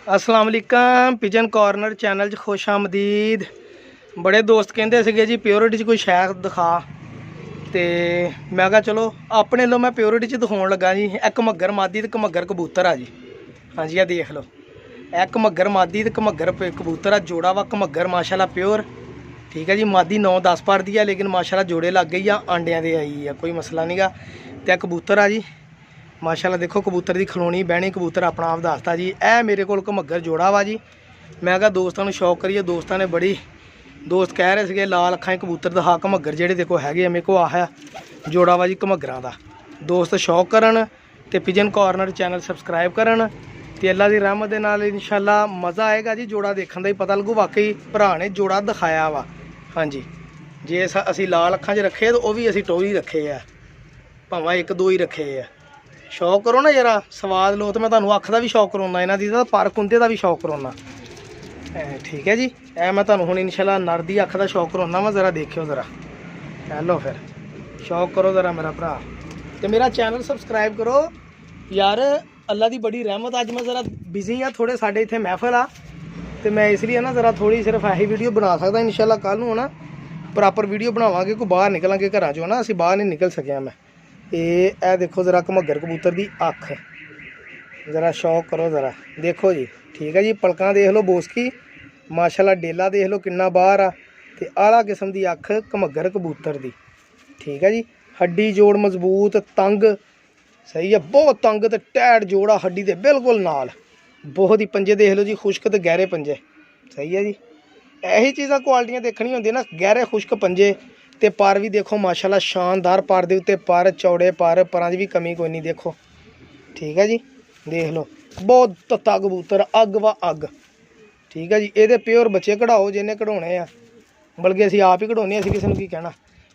अस्सलाम वालेकुम pigeon corner channel खुश आमदीद। बड़े दोस्त कहते थे जी प्योरिटी कोई शहर दिखा, तो मैं कहा चलो अपने लो मैं प्योरिटी दिखाने लगा जी। एक घमग्गर मादी तो घमग्गर कबूतर आ जी। हाँ जी, देख लो, एक घमग्गर मादी तो घमग्गर कबूतर आ जोड़ा वा। घमग्गर माशाल्लाह प्योर, ठीक है जी। मादी 9-10 पर दी है, लेकिन माशाल्लाह जोड़े लग गई आ, आंडिया दे आई है, कोई मसला नहीं गा। तो कबूतर आ जी माशाल्लाह, देखो कबूतर की खलोनी बहनी, कबूतर अपना आप दसता जी। ए मेरे को घमग्गर जोड़ा वा जी। मैं कहा दोस्तों शौक करिए, दोस्तों ने बड़ी दोस्त कह रहे थे लाल अखां कबूतर दिखा घमग्गर जेह्ड़े देखो है मेरे को आह जोड़ा वा जी घमग्गरां दा। दोस्त शौक करन ते पिजन कॉर्नर चैनल सबसक्राइब करन ते अल्लाह की रहमत दे नाल इंशाल्लाह मज़ा आएगा जी। जोड़ा देखने का ही पता लगू वाकई भरा ने जोड़ा दिखाया वा। हाँ जी, जे असी लाल अखां च रखे तो वह भी असी टोरी रखे है, भावें एक दो ही रखे है। शौक करो ना जरा, स्वाद लो। तो मैं तुहानू अख का भी शौक करवाना, इन्हां दी पर कुंदे का भी शौक करवाना, ठीक है जी। ए मैं तुहानू हुण इंशाल्लाह नर दी अख का शौक करवाना वा, जरा देखियो जरा। हेलो फिर शौक करो जरा मेरा भरा, तो मेरा चैनल सबसक्राइब करो यार। अल्लाह की बड़ी रहमत, अज मैं जरा बिजी हाँ, थोड़े साढ़े इतने महफल आ, तो मैं इसलिए ना जरा थोड़ी सिर्फ ऐसी वीडियो बना सकता। इंशाल्लाह कल नूं ना प्रॉपर वीडियो बनावांगे, कोई बाहर निकलांगे घर चो ना, असी बाहर नहीं निकल सकिया मैं। ए देखो जरा घमग्गर कबूतर की अख, जरा शौक करो जरा, देखो जी, ठीक है जी। पलकां देख लो बोस की माशाल्लाह, डेला देख लो किन्ना बाहर आ, ते आला किस्म की अख घमग्गर कबूतर की, ठीक है जी। हड्डी जोड़ मजबूत तंग, सही है, बहुत तंग तो टैट जोड़ा हड्डी के बिल्कुल नाल। बहुत ही पंजे देख लो जी, खुश्क तो गहरे पंजे, सही है जी। यही चीज़ां क्वालिटियां देखनी होंदी ना, गहरे खुश्क पंजे ते पर भी देखो माशाल्लाह शानदार पर दे उत्ते पर चौड़े पर च भी कमी कोई नहीं, देखो ठीक है जी। देख लो बहुत तत्ता कबूतर, अग व अग, ठीक है जी। ये प्योर बच्चे कढ़ाओ जिन्हें कढ़ाने आ, बल्कि असी आप ही कढ़ाने, असी किसी की कहना।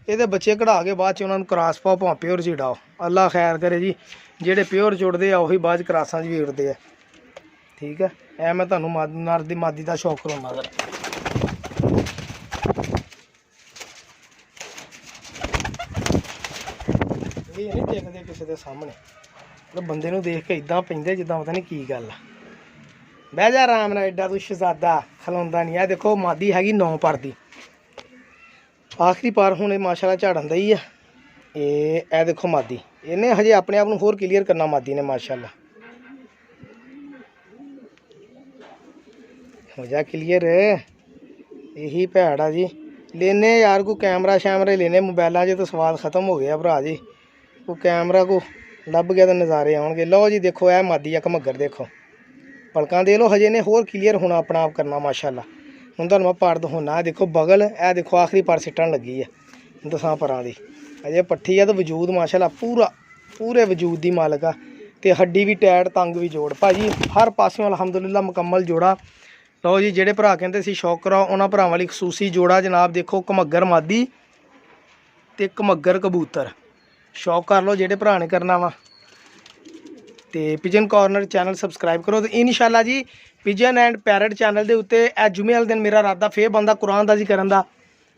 ये बच्चे कढ़ा के बाद उन्होंने क्रॉस पाओ, भावें प्योर च डाओ, अल्लाह खैर करे जी। जेडे प्योर जुड़ते आ उही बाद क्रॉसां भी उड़ते हैं, ठीक है। ए मैं तुहानू नर दी मादी का शौक करवाना जरा। ये नहीं देखते किसी के सामने, मतलब बंदे नूं देख के इदां पैंदे जिद्दां पता नहीं की गल आ। बह जा आराम नाल, एडा तू शहजादा खलोंदा नहीं है। देखो मादी हैगी 9 पर दी, आखिरी पार हुणे माशाल्लाह झाड़न दी है। ए देखो मादी, इन्हें हजे अपने आप को होर क्लीयर करना मादी ने माशाल्लाह। हो जा क्लीयर, यही भैड़ आ जी। लेने यार को कैमरा शैमरे लेने मोबाइलों से, तो स्वाद खत्म हो गया भरा जी। को कैमरा को लभ गया तो नज़ारे आउणगे। लो जी देखो ए मादी आ घमग्गर, देखो पलकां दे लो, हजे ने होर क्लीयर होना अपना आप करना माशाल्लाह। हुण तुहानू मैं पर दिखाना, देखो बगल, ए देखो आखिरी पर सिट्टन लगी है 10 परां दी, अजे पट्ठी है। तो वजूद माशाल्लाह पूरे वजूद की मालक आ, ते हड्डी भी टैट तंग भी जोड़ भाजी, हर पासों अलहमदुलिल्लाह मुकम्मल जोड़ा। लो जी जेडे भरा कहते सी शौक कराओ, उन्होंने भरावां लई खसूसी जोड़ा जनाब। देखो घमग्गर मादी ते घमग्गर कबूतर, शौक कर लो जेडे भरा ने करना वा। तो पिजन कॉर्नर चैनल सबसक्राइब करो। तो इंशाल्लाह जी पिजन एंड पैरट चैनल के उत्ते जुमे वाले दिन मेरा इरादा फिर बनता कुरान दा जी करन दा।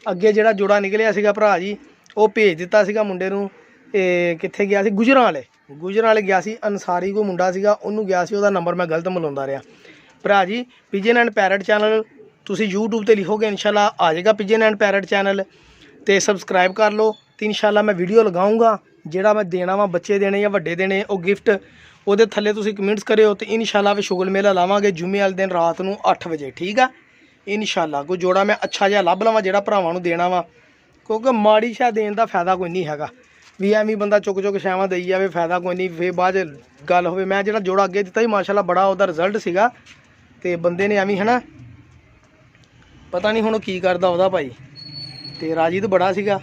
अगे जिहड़ा जोड़ा निकलिया सीगा भरा जी, वो भेज दिता सीगा मुंडे नूं, कित्थे गया सी, गुजरां गया सी। अंसारी को मुंडा सीगा, उन्होंने गया सी, उहदा नंबर मैं गलत मिलाउंदा रहा। भरा जी पिजन एंड पैरट चैनल तुसीं यूट्यूब ते लिखोगे इंशाल्लाह आ जाएगा पिजन एंड पैरट चैनल, तो सबसक्राइब कर लो। तो इंशाल्लाह मैं वीडियो लगाऊंगा, जिहड़ा मैं देना वा बच्चे देने या वड्डे देने, वो गिफ्ट ਉਹਦੇ थल्ले तुसीं कमेंट्स करियो। तो इंशाल्लाह भी शुगल मेला लावांगे जुम्मे वाले दिन रात नूं 8 बजे, ठीक है। इंशाल्लाह कोई जोड़ा मैं अच्छा जिहा लभ लवां जिहड़ा भरावां नूं देना वा, क्योंकि माड़ी शै देण दा फायदा कोई नहीं हैगा। भी एवें बंदा चुक शैवां देई जावे, फायदा कोई नहीं। फिर बाद गल होवे, मैं जिहड़ा जोड़ा अगे दित्ता जी माशाल्लाह बड़ा ਉਹਦਾ रिजल्ट सीगा, ते बंदे ने एवें है ना पता नहीं हुण की करदा ਉਹਦਾ भाई, ते राजी तो बड़ा सीगा।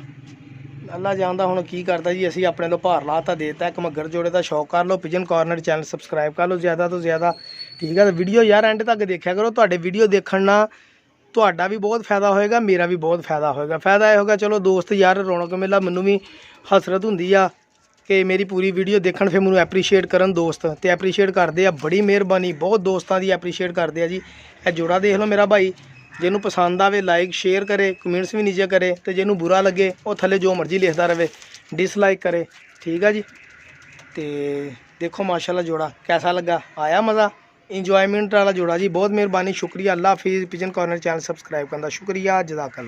अल्लाह जानदा हुण की करदा जी। असीं अपने तो भार लाता देता। घमग्गर जोड़े का शौक कर लो, पिजन कॉर्नर चैनल सबसक्राइब कर लो ज़्यादा तो ज़्यादा, ठीक है। तो वीडियो यार एंड तक देखा करो, तुहाडे वीडियो देखण नाल तुहाडा भी बहुत फायदा होएगा, मेरा भी बहुत फायदा होएगा। फायदा यह होगा चलो दोस्त यार रौनक मेला, मैनूं भी हसरत हुंदी आ कि मेरी पूरी वीडियो देखण, फिर मैनूं एप्रीशिएट करन दोस्त, तो एप्रीशिएट करते हैं। बड़ी मेहरबानी, बहुत दोस्तों की एप्रीशिएट करते हैं जी। यह जोड़ा देख लो मेरा भाई, जिन्होंने पसंद आवे लाइक शेयर करे, कमेंट्स भी नीचे करे, तो जिन्होंने बुरा लगे वो थले जो मर्जी लिखता रहे, डिसलाइक करे, ठीक है जी। तो देखो माशाल्लाह जोड़ा कैसा लगा, आया मज़ा। ਇੰਜੋਇਮੈਂਟ ਵਾਲਾ ਜੋੜਾ ਜੀ। ਬਹੁਤ ਮਿਹਰਬਾਨੀ, ਸ਼ੁਕਰੀਆ। ਅੱਲਾ ਹਾਫਿਜ਼। ਪਿਜਨ ਕਾਰਨਰ ਚੈਨਲ ਸਬਸਕ੍ਰਾਈਬ ਕਰਨ ਦਾ ਸ਼ੁਕਰੀਆ। ਜਜ਼ਾਕੱਲਾ।